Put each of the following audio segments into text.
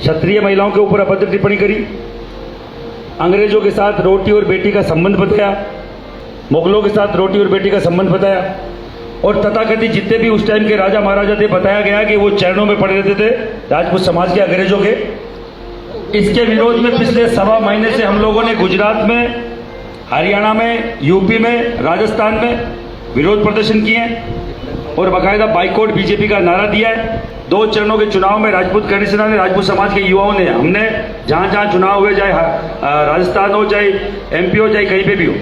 क्षत्रिय महिलाओं के ऊपर अभद्र टिप्पणी करी, अंग्रेजों के साथ रोटी और बेटी का संबंध बताया, मुगलों के साथ रोटी और बेटी का संबंध बताया, और तथाकथित जितने भी उस टाइम के राजा महाराजा थे बताया गया कि वो चरणों में पड़े रहते थे राजपूत समाज के, अंग्रेजों के। इसके विरोध में पिछले 1.25 महीने से हम लोगों ने गुजरात में, हरियाणा में, यूपी में, राजस्थान में विरोध प्रदर्शन किए हैं और बाकायदा बाइकआउट बीजेपी का नारा दिया है। 2 चरणों के चुनाव में राजपूत करणी सेना ने, राजपूत समाज के युवाओं ने, हमने जहां जहां चुनाव हुए, चाहे राजस्थान हो, चाहे एमपी हो, चाहे कहीं पे भी हो,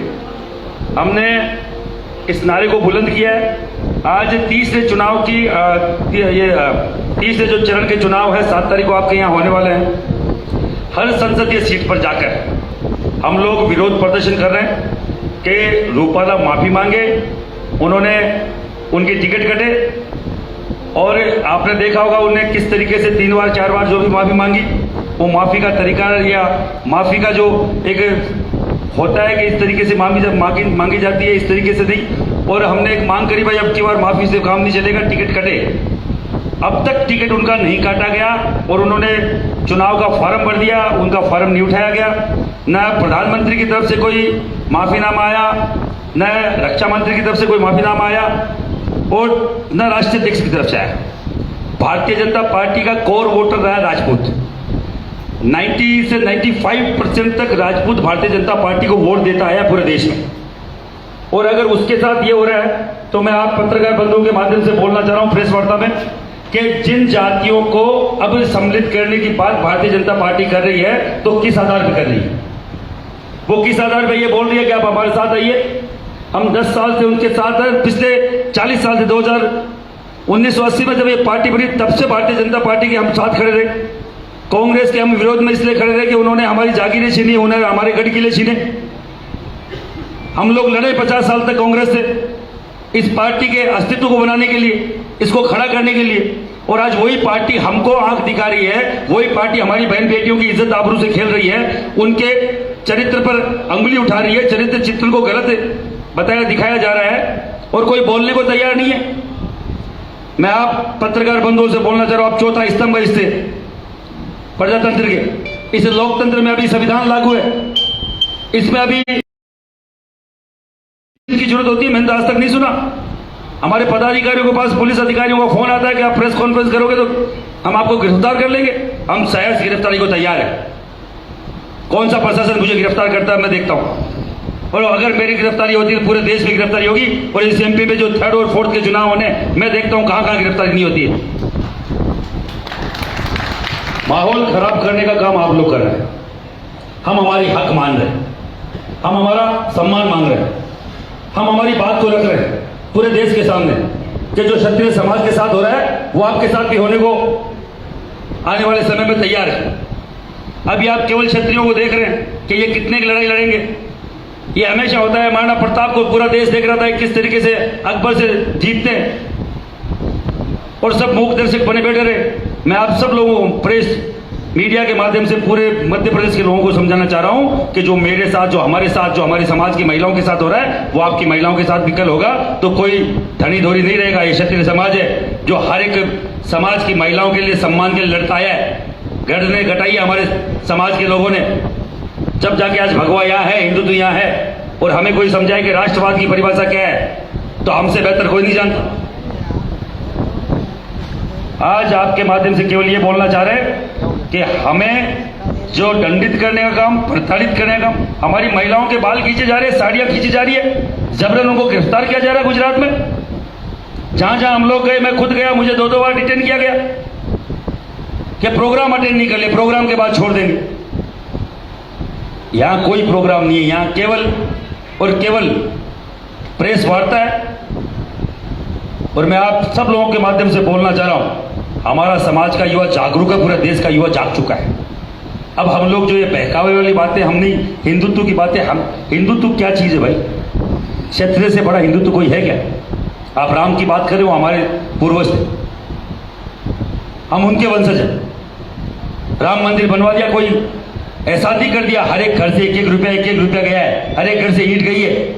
हमने इस नारे को बुलंद किया है। आज तीसरे चुनाव की तीसरे जो चरण के चुनाव है 7 तारीख को आपके यहाँ होने वाले हैं। हर संसदीय सीट पर जाकर हम लोग विरोध प्रदर्शन कर रहे हैं कि रूपाला माफी मांगे, उन्होंने उनकी टिकट कटे, और आपने देखा होगा उन्हें किस तरीके से 3 बार 4 बार जो भी माफी मांगी, वो माफी का तरीका या माफी का जो एक होता है कि इस तरीके से मांगी जाती है, इस तरीके से नहीं। और हमने एक मांग करी, भाई अब की बार माफी से काम नहीं चलेगा, टिकट कटे। अब तक टिकट उनका नहीं काटा गया और उन्होंने चुनाव का फॉर्म भर दिया, उनका फॉर्म नहीं उठाया गया। न प्रधानमंत्री की तरफ से कोई माफीनामा आया, न रक्षा मंत्री की तरफ से कोई माफीनामा आया, और न राष्ट्रीय अध्यक्ष की तरफ से आया। भारतीय जनता पार्टी का कोर वोटर रहा राजपूत। 90 से 95% तक राजपूत भारतीय जनता पार्टी को वोट देता है पूरे देश में। और अगर उसके साथ ये हो रहा है तो मैं आप पत्रकार बंधुओं के माध्यम से बोलना चाह रहा हूं प्रेस वार्ता में कि जिन जातियों को अब सम्मिलित करने की बात भारतीय जनता पार्टी कर रही है तो किस आधार पर कर रही है? वो किस आधार पर ये बोल रही है कि आप हमारे साथ आइए? हम 10 साल से उनके साथ हैं, पिछले 40 साल से 1980 में जब ये पार्टी बनी तब से भारतीय जनता पार्टी के हम साथ खड़े रहे। कांग्रेस के हम विरोध में इसलिए खड़े रहे कि उन्होंने हमारी जागीरें छीनी, उन्होंने हमारे गढ़ किले छीने। हम लोग लड़े 50 साल तक कांग्रेस से इस पार्टी के अस्तित्व को बनाने के लिए, इसको खड़ा करने के लिए, और आज वही पार्टी हमको आंख दिखा रही है, वही पार्टी हमारी बहन बेटियों की इज्जत आबरू से खेल रही है, उनके चरित्र पर अंगुली उठा रही है, चरित्र चित्रण को गलत बताया दिखाया जा रहा है और कोई बोलने को तैयार नहीं है। मैं आप पत्रकार बंधुओं से बोलना चाह रहा हूं, आप चौथा स्तंभ है इससे प्रजातंत्र के, इस लोकतंत्र में अभी संविधान लागू है, इसमें अभी की जरूरत होती है। मैंने आज तक नहीं सुना। हमारे पदाधिकारियों के पास, पुलिस अधिकारियों का फोन आता है कि आप प्रेस कॉन्फ्रेंस करोगे तो हम आपको गिरफ्तार कर लेंगे। हम सहज गिरफ्तारी को तैयार है। कौन सा प्रशासन मुझे गिरफ्तार करता है मैं देखता हूं, और अगर मेरी गिरफ्तारी होती है तो पूरे देश में गिरफ्तारी होगी। और इस एमपी में जो 3rd और 4th के चुनाव होने, मैं देखता हूं कहां कहां गिरफ्तारी नहीं होती है। माहौल खराब करने का काम आप लोग कर रहे हैं। हम हमारी हक मान रहे हैं, हम हमारा सम्मान मांग रहे हैं, हम हमारी बात को रख रहे हैं पूरे देश के सामने कि जो क्षत्रिय समाज के साथ हो रहा है वो आपके साथ भी होने को आने वाले समय में तैयार है। अभी आप केवल क्षत्रियों को देख रहे हैं कि ये कितने की लड़ाई लड़ेंगे। ये हमेशा होता है। महाराणा प्रताप को पूरा देश देख रहा था किस तरीके से अकबर से जीतते हैं, और सब मूक दर्शक बने बैठे रहे। मैं आप सब लोगों को, प्रेस मीडिया के माध्यम से पूरे मध्य प्रदेश के लोगों को समझाना चाह रहा हूं कि जो मेरे साथ, जो हमारे साथ, जो हमारे समाज की महिलाओं के साथ हो रहा है वो आपकी महिलाओं के साथ भी कल होगा। तो कोई धनी धोरी नहीं रहेगा। ये क्षत्रिय समाज है जो हर एक समाज की महिलाओं के लिए सम्मान के लिए लड़ता आया है। गढ़ने घटाई है हमारे समाज के लोगों ने, जब जाके आज भगवा यहाँ है, हिंदुत्व यहाँ है। और हमें कोई समझाए कि राष्ट्रवाद की परिभाषा क्या है तो हमसे बेहतर कोई नहीं जानता। आज आपके माध्यम से केवल ये बोलना चाह रहे हैं कि हमें जो दंडित करने का काम, प्रताड़ित करने का काम, हमारी महिलाओं के बाल खींचे जा रहे हैं, साड़ियां खींची जा रही है, जबरन उनको गिरफ्तार किया जा रहा है। गुजरात में जहां जहां हम लोग गए, मैं खुद गया, मुझे 2-2 बार डिटेन किया गया कि प्रोग्राम अटेंड नहीं कर ले, प्रोग्राम के बाद छोड़ देंगे। यहां कोई प्रोग्राम नहीं है, यहां केवल और केवल प्रेस वार्ता है। और मैं आप सब लोगों के माध्यम से बोलना चाह रहा हूं, हमारा समाज का युवा जागरूक है, पूरा देश का युवा जाग चुका है। अब हम लोग जो ये बहकावे वाली बातें, हम नहीं, हिंदुत्व की बातें, हम हिंदुत्व क्या चीज है भाई? क्षत्रिय से बड़ा हिंदुत्व कोई है क्या? आप राम की बात करें, वो हमारे पूर्वज थे, हम उनके वंशज हैं। राम मंदिर बनवा दिया, कोई एहसादी कर दिया, हर एक घर से 1-1 रुपया गया है, हर एक घर से ईंट गई है,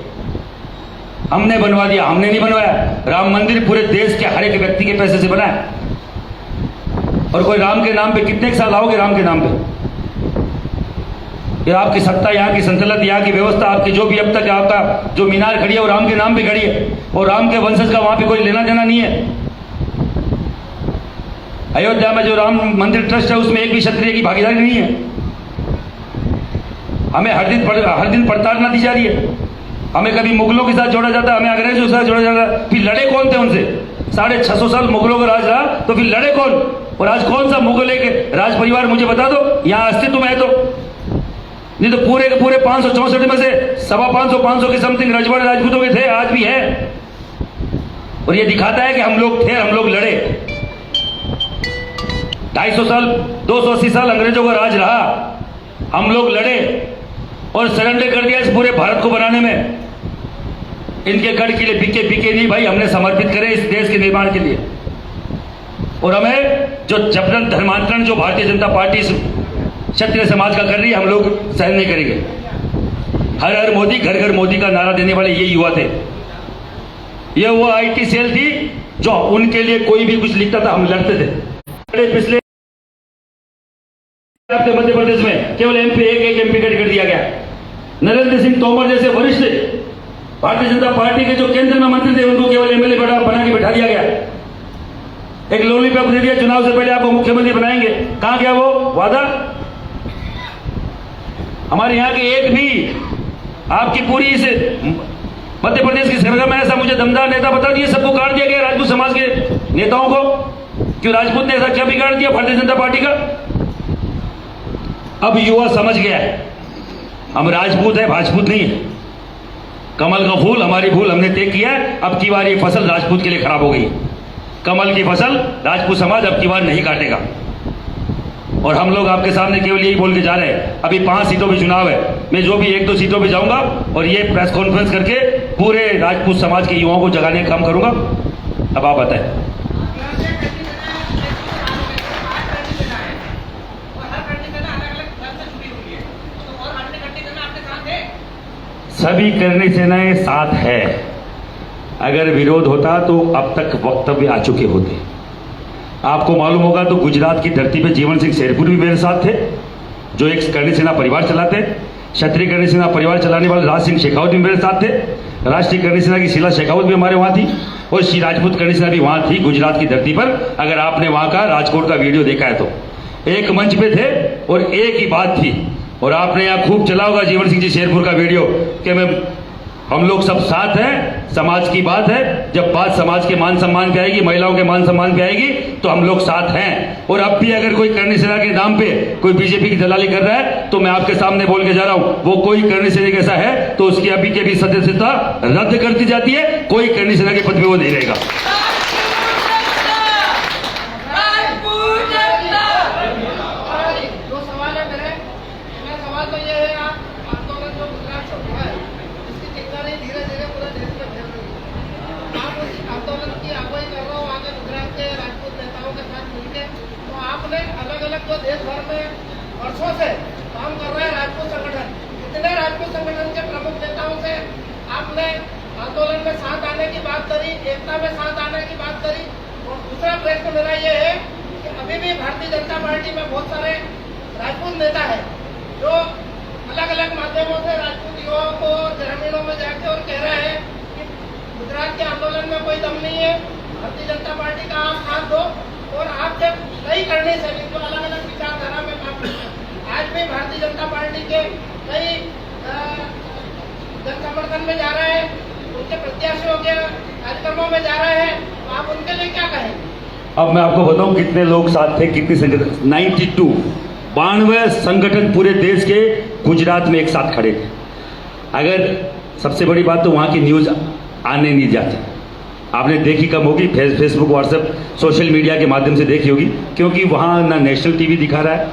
हमने बनवा दिया। हमने नहीं बनवाया। राम मंदिर पूरे देश के हर एक व्यक्ति के पैसे से बना है। और कोई राम के नाम पे कितने साल आओगे राम के नाम पे? ये आपकी सत्ता, यहाँ की संतुलन, यहाँ की व्यवस्था, आपकी जो भी अब तक आपका जो मीनार खड़ी है वो राम के नाम पे खड़ी है, और राम के वंशज का वहां पे कोई लेना देना नहीं है। अयोध्या में जो राम मंदिर ट्रस्ट है उसमें एक भी क्षत्रिय की भागीदारी नहीं है। हमें हर दिन पड़ताल दी जा रही है। हमें कभी मुगलों के साथ जोड़ा जाता है, हमें अंग्रेजों के साथ जोड़ा जाता है। फिर लड़े कौन थे उनसे? 650 साल मुगलों का राज रहा, तो फिर लड़े कौन? और आज कौन सा मुगल एक राज परिवार मुझे बता दो यहां अस्तित्व में है तो? नहीं तो पूरे के पूरे 564 में से 550 के समथिंग रजवाड़े राजपूतों के थे, आज भी है। और ये दिखाता है कि हम लोग थे, हम लोग लड़े। 250 साल 280 साल अंग्रेजों का राज रहा, हम लोग लड़े और सरेंडर कर दिया इस पूरे भारत को बनाने में। इनके गढ़ के लिए बिके नहीं भाई, हमने समर्पित करे इस देश के निर्माण के लिए। और हमें जो जबरन धर्मांतरण जो भारतीय जनता पार्टी क्षत्रिय समाज का कर रही है, हम लोग सहन नहीं करेंगे। हर हर मोदी, घर घर मोदी का नारा देने वाले ये युवा थे। ये वो आईटी सेल थी जो उनके लिए कोई भी कुछ लिखता था हम लड़ते थे। पिछले हफ्ते मध्य प्रदेश में केवल एमपी एक एमपी का टिकट दिया गया। नरेंद्र सिंह तोमर जैसे वरिष्ठ भारतीय जनता पार्टी के जो केंद्र में मंत्री थे उनको केवल एमएलए बना के बैठा दिया गया। एक लॉलीपॉप दे दिया, चुनाव से पहले आपको मुख्यमंत्री बनाएंगे। कहां गया वो वादा? हमारे यहाँ के एक भी आपकी पूरी इस मध्य प्रदेश की सरकार में ऐसा मुझे दमदार नेता बता दिए, सबको काट दिया गया राजपूत समाज के नेताओं को। क्यों? राजपूत ने ऐसा क्या बिगाड़ दिया भारतीय जनता पार्टी का? अब युवा समझ गया है हम राजपूत है, भाजपूत नहीं है। कमल का फूल हमारी भूल हमने तय किया है। अब की बार ये फसल राजपूत के लिए खराब हो गई। कमल की फसल राजपूत समाज अब की बार नहीं काटेगा। और हम लोग आपके सामने केवल यही बोल के जा रहे हैं, अभी 5 सीटों पे चुनाव है, मैं जो भी 1-2 सीटों पे जाऊंगा और ये प्रेस कॉन्फ्रेंस करके पूरे राजपूत समाज के युवाओं को जगाने का काम करूंगा। अब आप बताएं। सभी करनी सेनाएं साथ है। अगर विरोध होता तो अब तक वक्तव्य आ चुके होते। आपको मालूम होगा तो गुजरात की धरती पे जीवन सिंह शेरपुर भी मेरे साथ थे, जो एक करनी सेना परिवार चलाते। क्षत्रिय करनी सेना परिवार चलाने वाले राज सिंह शेखावत भी मेरे साथ थे। राष्ट्रीय करनी सेना की शीला शेखावत भी हमारे वहां थी, और श्री राजपूत करनी सेना भी वहां थी गुजरात की धरती पर। अगर आपने वहां का राजकोट का वीडियो देखा है तो एक मंच पे थे और एक ही बात थी। और आपने यहाँ खूब चला होगा जीवन सिंह जी शेरपुर का वीडियो कि हम लोग सब साथ हैं, समाज की बात है। जब बात समाज के मान सम्मान पे आएगी, महिलाओं के मान सम्मान पे आएगी तो हम लोग साथ हैं। और अब भी अगर कोई करनी सेना के नाम पे कोई बीजेपी की दलाली कर रहा है तो मैं आपके सामने बोल के जा रहा हूं, वो कोई करनी सेना कैसा है तो उसकी अभी के भी सदस्यता रद्द कर दी जाती है। कोई करनी सेना के पद पे वो नहीं रहेगा। जो देश भर में वर्षों से काम कर रहे हैं राजपूत संगठन, इतने राजपूत संगठन के प्रमुख नेताओं से आपने आंदोलन में साथ आने की बात करी, एकता में साथ आने की बात करी। और दूसरा प्रश्न मेरा ये है कि अभी भी भारतीय जनता पार्टी में बहुत सारे राजपूत नेता है जो अलग अलग माध्यमों से राजपूत युवाओं को ग्रामीणों में जाके और कह रहे हैं कि गुजरात के आंदोलन में कोई दम नहीं है, भारतीय जनता पार्टी का आप साथ दो। और आप जब कई करने से जो अलग अलग विचारधारा में काम करते हैं, आज भी भारतीय जनता पार्टी के कई जन समर्थन में जा रहे हैं, उनके प्रत्याशियों के कार्यक्रमों में जा रहे हैं, तो आप उनके लिए क्या कहेंगे? अब मैं आपको बताऊं कितने लोग साथ थे, कितने संगठन। 92 संगठन पूरे देश के गुजरात में एक साथ खड़े थे। अगर सबसे बड़ी बात तो वहां की न्यूज आने नहीं जाती, आपने देखी कम होगी, फेसबुक व्हाट्सएप सोशल मीडिया के माध्यम से देखी होगी, क्योंकि वहाँ ना नेशनल टीवी दिखा रहा है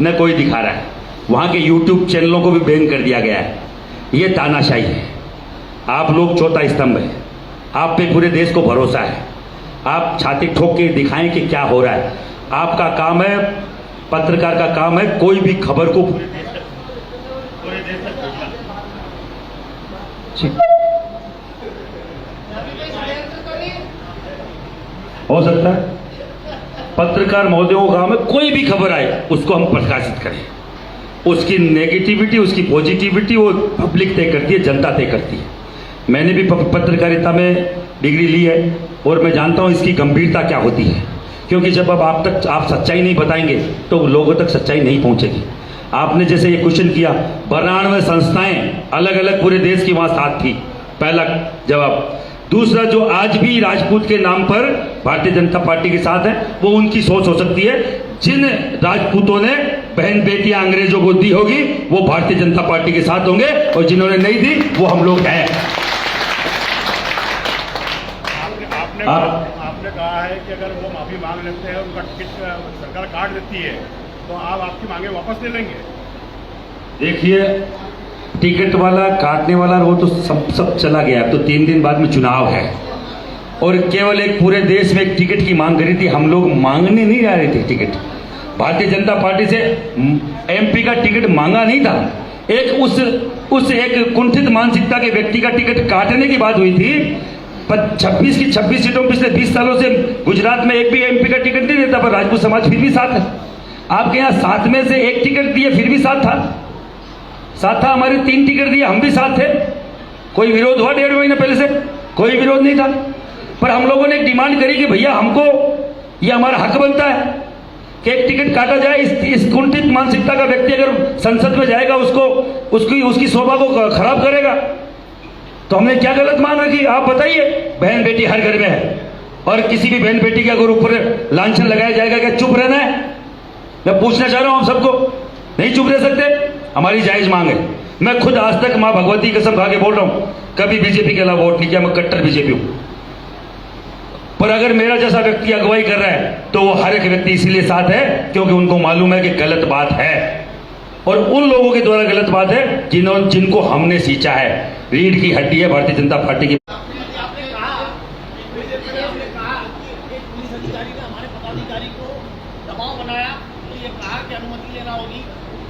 न कोई दिखा रहा है। वहाँ के यूट्यूब चैनलों को भी बैन कर दिया गया है। ये तानाशाही है। आप लोग चौथा स्तंभ है, आप पे पूरे देश को भरोसा है। आप छाती ठोक के दिखाएं कि क्या हो रहा है। आपका काम है, पत्रकार का काम है, कोई भी खबर को पूरे देश तक हो सकता है। पत्रकार महोदयों को काम है कोई भी खबर आए उसको हम प्रकाशित करें। उसकी नेगेटिविटी उसकी पॉजिटिविटी वो पब्लिक तय करती है, जनता तय करती है। मैंने भी पत्रकारिता में डिग्री ली है और मैं जानता हूँ इसकी गंभीरता क्या होती है, क्योंकि जब अब आप सच्चाई नहीं बताएंगे तो लोगों तक सच्चाई नहीं पहुंचेगी। आपने जैसे ये क्वेश्चन किया, 92 संस्थाएं अलग अलग पूरे देश की वहां साथ थी, पहला जवाब। दूसरा, जो आज भी राजपूत के नाम पर भारतीय जनता पार्टी के साथ है वो उनकी सोच हो सकती है। जिन राजपूतों ने बहन बेटियां अंग्रेजों को दी होगी वो भारतीय जनता पार्टी के साथ होंगे, और जिन्होंने नहीं दी वो हम लोग हैं। आपने कहा है कि अगर वो माफी मांग लेते हैं, उनका टिकट सरकार काट देती है, तो आप आपकी मांगे वापस ले लेंगे? देखिए, टिकट वाला काटने वाला वो तो सब चला गया। तो 3 दिन बाद में चुनाव है और केवल एक पूरे देश में एक टिकट की मांग करी थी। हम लोग मांगने नहीं जा रहे थे टिकट। भारतीय जनता पार्टी से एमपी का टिकट मांगा नहीं था। एक उस एक कुंठित मानसिकता के व्यक्ति का टिकट काटने की बात हुई थी। पर 26 की 26 सीटों में पिछले 20 सालों से गुजरात में एक भी एमपी का टिकट नहीं देता, पर राजपूत समाज फिर भी साथ है। आपके यहाँ 7 में से 1 टिकट दिए फिर भी साथ था। हमारे 3 टिकट दिए, हम भी साथ थे। कोई विरोध हुआ 1.5 महीने पहले से? कोई विरोध नहीं था। पर हम लोगों ने एक डिमांड करी कि भैया हमको ये हमारा हक बनता है कि एक टिकट काटा जाए। इस कुंठित मानसिकता का व्यक्ति अगर संसद में जाएगा उसकी शोभा को खराब करेगा, तो हमने क्या गलत मान रखी? आप बताइए। बहन बेटी हर घर में है और किसी भी बहन बेटी के अगर ऊपर लांछन लगाया जाएगा, क्या चुप रहना है? मैं पूछना चाह रहा हूं आप सबको, नहीं चुप रह सकते? हमारी जायज मांग है। मैं खुद आज तक मां भगवती कसम खा के बोल रहा हूं, कभी बीजेपी के अलावा वोट नहीं किया। मैं कट्टर बीजेपी हूं। पर अगर मेरा जैसा व्यक्ति अगुवाई कर रहा है तो वो हर एक व्यक्ति इसीलिए साथ है क्योंकि उनको मालूम है कि गलत बात है, और उन लोगों के द्वारा गलत बात है जिनको हमने सींचा है। रीढ़ की हड्डी है भारतीय जनता पार्टी की। आपने कहा बीजेपी ने कहा कि एक पुलिस अधिकारी ने हमारे पदाधिकारी को दबाव बनाया, तो ये कहा कि अनुमति लेना होगी।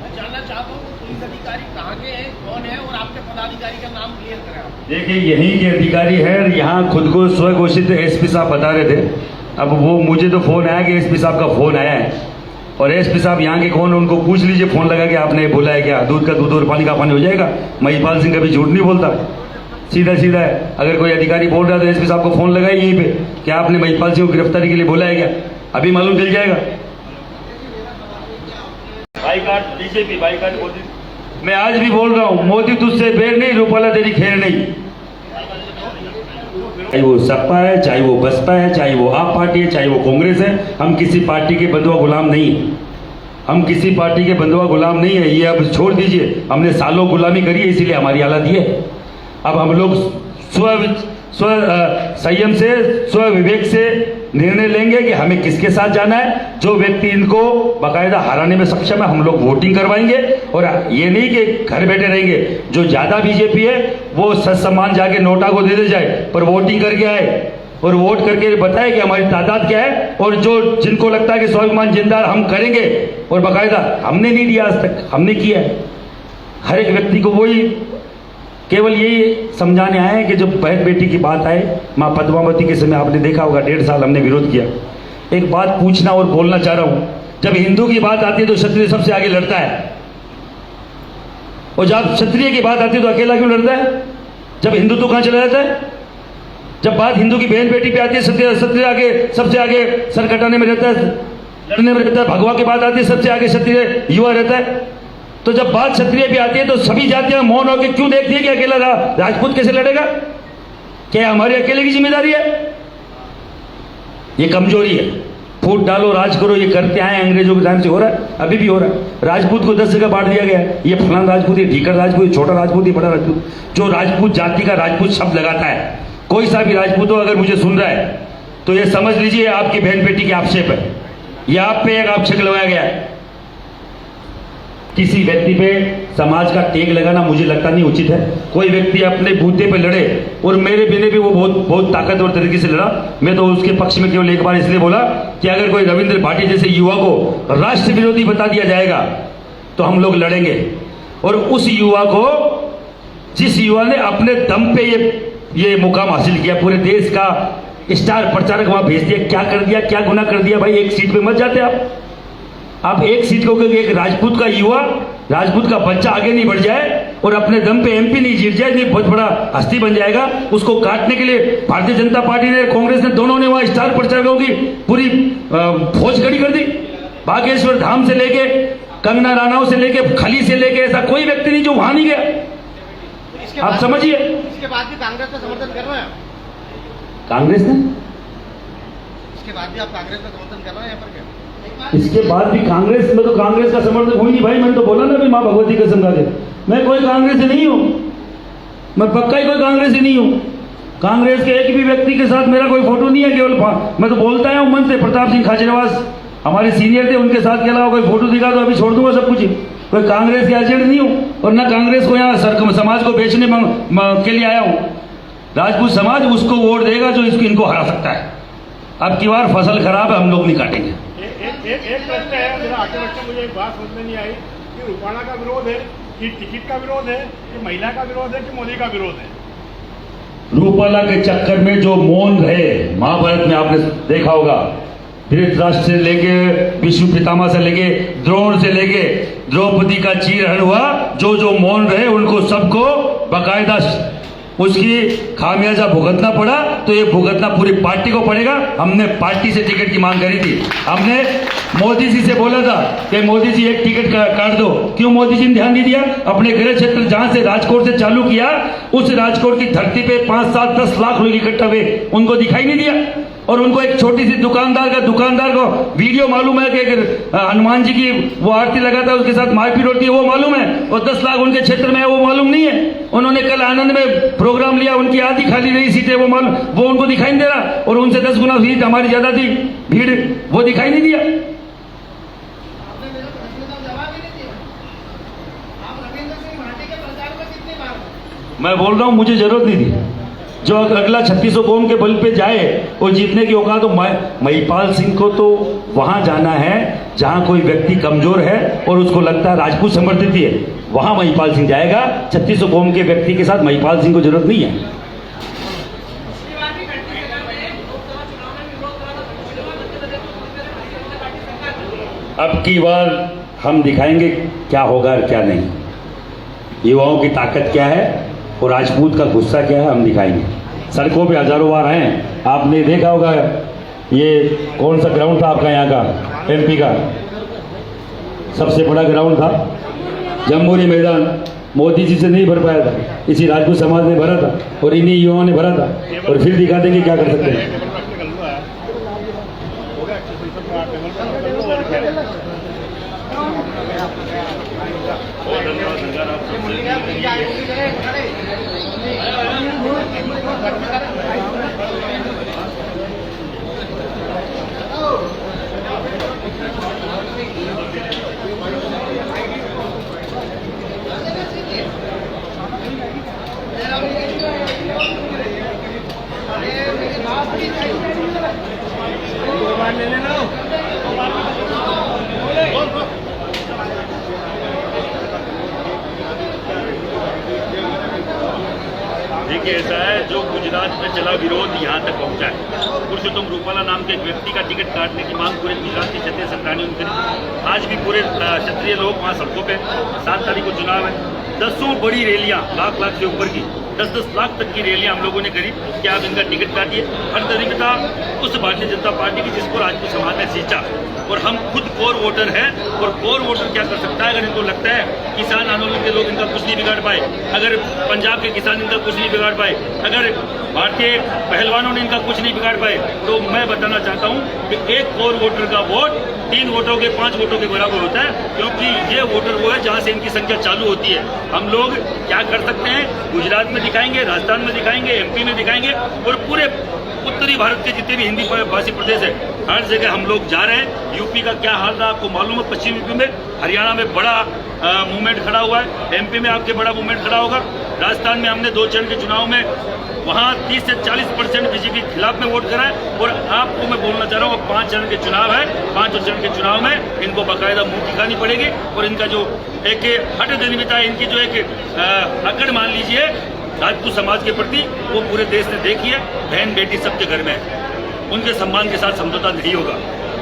मैं जानना चाहता हूँ पुलिस अधिकारी कहाँ के हैं, कौन है, और आपके पदाधिकारी का नाम क्लियर करें आप। देखिए, यही के अधिकारी है। यहाँ खुद को स्वघोषित एसपी साहब बता रहे थे। अब वो मुझे तो फोन आया कि एसपी साहब का फोन आया है, और एसपी साहब यहाँ के कौन, उनको पूछ लीजिए फोन लगा के आपने बोला है क्या। दूध का दूध और पानी का पानी हो जाएगा। महिपाल सिंह कभी झूठ नहीं बोलता, सीधा सीधा है। अगर कोई अधिकारी बोल रहा है तो एसपी साहब को फोन लगाए यहीं पे, क्या आपने महिपाल सिंह को गिरफ्तारी के लिए बोला है क्या? अभी मालूम चल जाएगा। Boycott BJP, boycott Modi. मैं आज भी बोल रहा हूं, मोदी तुझसे बेर नहीं, रूपाला तेरी खेर नहीं। चाहे वो सपा है, चाहे वो बसपा है, चाहे वो आप पार्टी है, चाहे वो कांग्रेस है, हम किसी पार्टी के बंधुआ गुलाम नहीं है। हम किसी पार्टी के बंधुआ गुलाम नहीं है। ये अब छोड़ दीजिए। हमने सालों गुलामी करी है, इसीलिए हमारी हालत ये है। अब हम लोग स्व संयम से, स्व विवेक से निर्णय लेंगे कि हमें किसके साथ जाना है। जो व्यक्ति इनको बाकायदा हराने में सक्षम है, हम लोग वोटिंग करवाएंगे। और ये नहीं कि घर बैठे रहेंगे। जो ज्यादा बीजेपी है वो सम्मान जाके नोटा को दे जाए, पर वोटिंग करके आए और वोट करके बताए कि हमारी तादाद क्या है। और जो जिनको लगता है कि स्वाभिमान जिंदा हम करेंगे, और बाकायदा हमने नहीं दिया आज तक, हमने किया है। हर एक व्यक्ति को वही केवल यही समझाने आए हैं कि जब बहन बेटी की बात आए, माँ पद्मावती के समय आपने देखा होगा 1.5 साल हमने विरोध किया। एक बात पूछना और बोलना चाह रहा हूं, जब हिंदू की बात आती है तो क्षत्रिय सबसे आगे लड़ता है, और जब क्षत्रिय की बात आती है तो अकेला क्यों लड़ता है? जब हिंदुत्व कहां चला जाता है? जब बात हिंदू की बहन बेटी पे आती है, क्षत्रिय आगे सबसे आगे सर कटाने में रहता है, लड़ने में रहता है। भगवा की बात आती है, सबसे आगे क्षत्रिय युवा रहता है। तो जब बात क्षत्रिय भी आती है तो सभी जातियां मौन होकर क्यों देखती है कि अकेला राजपूत कैसे लड़ेगा? क्या हमारे अकेले की जिम्मेदारी है? ये कमजोरी है। फूट डालो, राज करो, ये करते आए अंग्रेजों के टाइम से, हो रहा है, अभी भी हो रहा है। राजपूत को 10 जगह बांट दिया गया है। ये फलान राजपूत, ये ठीकर राजपूत, ये छोटा राजपूत, ये बड़ा राजपूत। जो राजपूत जाति का राजपूत शब्द लगाता है, कोई सा भी राजपूत हो अगर मुझे सुन रहा है तो ये समझ लीजिए आपकी बहन बेटी की आक्षेप है, यह आप पे एक आक्षेप लगाया गया है। किसी व्यक्ति पे समाज का टेग लगाना मुझे लगता नहीं उचित है। कोई व्यक्ति अपने बूते पे लड़े, और मेरे बिने भी वो बहुत ताकतवर तरीके से लड़ा। मैं तो उसके पक्ष में केवल एक बार इसलिए बोला कि अगर कोई रविंद्र भाटी जैसे युवा को राष्ट्र विरोधी बता दिया जाएगा तो हम लोग लड़ेंगे। और उस युवा को, जिस युवा ने अपने दम पे ये मुकाम हासिल किया, पूरे देश का स्टार प्रचारक वहां भेज दिया, क्या कर दिया, क्या गुनाह कर दिया भाई? एक सीट पे मत जाते आप एक सीट को एक राजपूत का युवा, राजपूत का बच्चा आगे नहीं बढ़ जाए और अपने दम पे एमपी नहीं जीत जाए, नहीं बहुत बड़ा हस्ती बन जाएगा, उसको काटने के लिए भारतीय जनता पार्टी ने, कांग्रेस ने, दोनों ने वहां स्टार प्रचारकों की पूरी फौज खड़ी कर दी। बागेश्वर धाम से लेके कंगना राणावत से लेके खली से लेके ऐसा कोई व्यक्ति नहीं जो वहां नहीं गया। आप समझिए। इसके बाद भी कांग्रेस का समर्थन कर रहे हैं? कांग्रेस ने इसके बाद भी आप कांग्रेस का समर्थन कर रहे हैं यहाँ पर क्या? इसके बाद भी कांग्रेस में तो कांग्रेस का समर्थन हुई नहीं भाई। मैंने तो बोला ना भी माँ भगवती कसम खा के, मैं कोई कांग्रेस से नहीं हूँ, मैं पक्का ही कोई कांग्रेस से नहीं हूँ। कांग्रेस के एक भी व्यक्ति के साथ मेरा कोई फोटो नहीं है, केवल मैं तो बोलता हूँ मन से। प्रताप सिंह खाचरियावास हमारे सीनियर थे, उनके साथ के अलावा कोई फोटो दिखा तो अभी छोड़ दूंगा सब कुछ। कोई कांग्रेस के एजेंट नहीं हूँ और ना कांग्रेस को यहाँ समाज को बेचने के लिए आया हूँ। राजपूत समाज उसको वोट देगा जो इनको हरा सकता है। अब की बार फसल खराब है, हम लोग नहीं काटेंगे। एक प्रश्न है मेरा, आगे बढ़कर मुझे एक बात समझ में नहीं आई कि रूपाणा का विरोध है कि टिकट का विरोध है कि महिला का विरोध है कि मोदी का विरोध है? रूपाला के चक्कर में जो मौन रहे, महाभारत में आपने देखा होगा, धृतराष्ट्र से लेके विष्णु पितामह से लेके द्रोण से लेके द्रौपदी का चीरहरण हुआ, जो मौन रहे उनको सबको बाकायदा उसकी खामियाजा भुगतना पड़ा। तो ये भुगतना पूरी पार्टी को पड़ेगा। हमने पार्टी से टिकट की मांग करी थी, हमने मोदी जी से बोला था कि मोदी जी एक टिकट काट दो। क्यों मोदी जी ने ध्यान नहीं दिया? अपने गृह क्षेत्र जहां से राजकोट से चालू किया, उस राजकोट की धरती पे 5, 7, 10 लाख लोग इकट्ठा हुए, उनको दिखाई नहीं दिया। और उनको एक छोटी सी दुकानदार को वीडियो मालूम है कि हनुमान जी की वो आरती लगाता है, उसके साथ मारपीट होती है, वो मालूम है, और 10 लाख उनके क्षेत्र में है, वो मालूम नहीं है। उन्होंने कल आनंद में प्रोग्राम लिया, उनकी आधी खाली रही सीटें, वो मालूम, वो उनको दिखाई नहीं दे रहा। और उनसे 10 गुना सीट हमारी ज्यादा थी भीड़, वो दिखाई नहीं दिया। आपने मेरे प्रश्न का जवाब ही नहीं दिया। आप रविंद्र सिंह भाटी के प्रचार में कितनी बार? मैं बोल रहा हूं मुझे जरूरत नहीं थी। जो अगला 3600 कौम के बल पे जाए और जीतने की औकात, तो महिपाल सिंह को तो वहां जाना है जहां कोई व्यक्ति कमजोर है और उसको लगता है राजपूत समर्थित है, वहां महिपाल सिंह जाएगा। 3600 कौम के व्यक्ति के साथ महिपाल सिंह को जरूरत नहीं है। अब की बार हम दिखाएंगे क्या होगा और क्या नहीं, युवाओं की ताकत क्या है और राजपूत का गुस्सा क्या है, हम दिखाएंगे। सड़कों पे हजारों बार आए, आपने देखा होगा ये कौन सा ग्राउंड था आपका यहाँ का, एमपी का सबसे बड़ा ग्राउंड था जम्बूरी मैदान, मोदी जी से नहीं भर पाया था, इसी राजपूत समाज ने भरा था और इन्हीं युवाओं ने भरा था। और फिर दिखा देंगे क्या कर सकते हैं। देखिए ऐसा है, जो गुजरात में चला विरोध यहाँ तक पहुँचा है। पुरुषोत्तम रूपाला नाम के एक व्यक्ति का टिकट काटने की मांग पूरे गुजरात के क्षत्रिय संगठनों ने करी। आज भी पूरे क्षत्रिय लोग वहाँ सड़कों पे, 7 तारीख को चुनाव है, 10 बड़ी रैलियाँ, लाख से ऊपर की, 10-10 लाख तक की रैलियाँ हम लोगों ने करी कि आप इनका टिकट काटिए। हर तरीके का उस भारतीय जनता पार्टी की जिसको राजपूत समाज ने सींचा। और हम खुद कोर वोटर हैं, और कोर वोटर क्या कर सकता है? अगर इनको लगता है किसान आंदोलन के लोग इनका कुछ नहीं बिगाड़ पाए, अगर पंजाब के किसान इनका कुछ नहीं बिगाड़ पाए, अगर भारतीय पहलवानों ने इनका कुछ नहीं बिगाड़ पाए, तो मैं बताना चाहता हूं कि एक कोर वोटर का वोट 3 वोटों के 5 वोटों के बराबर होता है, क्योंकि ये वोटर वो है जहां से इनकी संख्या चालू होती है। हम लोग क्या कर सकते हैं? गुजरात में दिखाएंगे, राजस्थान में दिखाएंगे, एमपी में दिखाएंगे, और पूरे उत्तरी भारत के जितने भी हिंदी भाषी प्रदेश है, हर जगह हम लोग जा रहे हैं। यूपी का क्या हाल था आपको मालूम है, पश्चिम यूपी में, हरियाणा में बड़ा मूवमेंट खड़ा हुआ है, एमपी में आपके बड़ा मूवमेंट खड़ा होगा, राजस्थान में हमने 2 चरण के चुनाव में वहाँ 30 से 40% बीजेपी के खिलाफ में वोट करा है। और आपको मैं बोलना चाह रहा हूँ, 5 चरण के चुनाव है, 5 चरण के चुनाव में इनको बाकायदा मुंह दिखानी पड़ेगी। और इनका जो एक हट जनिता है, इनकी जो एक अकड़ मान लीजिए राजपूत समाज के प्रति, वो पूरे देश ने देखी है। बहन बेटी सबके घर में है। उनके सम्मान के साथ समझौता नहीं होगा।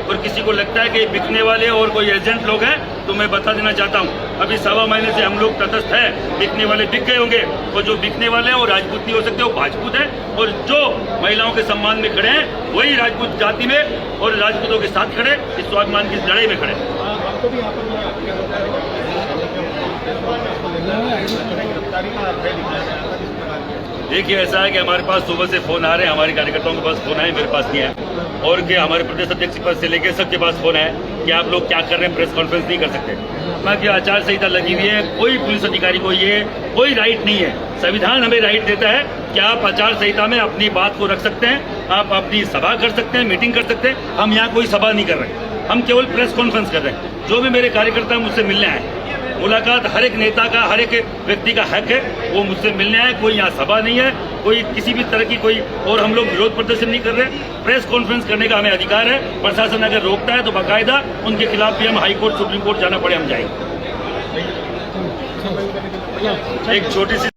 और किसी को लगता है कि बिकने वाले और कोई एजेंट लोग हैं, तो मैं बता देना चाहता हूँ, अभी 1.25 महीने से हम लोग तटस्थ हैं। बिकने वाले बिक गए होंगे, और जो बिकने वाले हैं वो राजपूत नहीं हो सकते, वो भाजपूत हैं। और जो महिलाओं के सम्मान में खड़े हैं वही राजपूत जाति में और राजपूतों के साथ खड़े, इस स्वाभिमान की लड़ाई में खड़े। देखिए, ऐसा है कि हमारे पास सुबह से फोन आ रहे हैं, हमारे कार्यकर्ताओं के पास फोन आए, मेरे पास नहीं है, और कि हमारे प्रदेश अध्यक्ष के पास से लेकर सबके पास फोन है कि आप लोग क्या कर रहे हैं, प्रेस कॉन्फ्रेंस नहीं कर सकते। बाकी आचार संहिता लगी हुई है, कोई पुलिस अधिकारी को ये कोई राइट नहीं है। संविधान हमें राइट देता है कि आप आचार संहिता में अपनी बात को रख सकते हैं, आप अपनी सभा कर सकते हैं, मीटिंग कर सकते हैं। हम यहाँ कोई सभा नहीं कर रहे, हम केवल प्रेस कॉन्फ्रेंस कर रहे हैं। जो भी मेरे कार्यकर्ता मुझसे मिलने आए, मुलाकात हर एक नेता का, हर एक व्यक्ति का हक है, वो मुझसे मिलने आए। कोई यहाँ सभा नहीं है, कोई किसी भी तरह की कोई, और हम लोग विरोध प्रदर्शन नहीं कर रहे। प्रेस कॉन्फ्रेंस करने का हमें अधिकार है। प्रशासन अगर रोकता है तो बाकायदा उनके खिलाफ भी हम हाई कोर्ट, सुप्रीम कोर्ट जाना पड़े हम जाएंगे। एक छोटी सी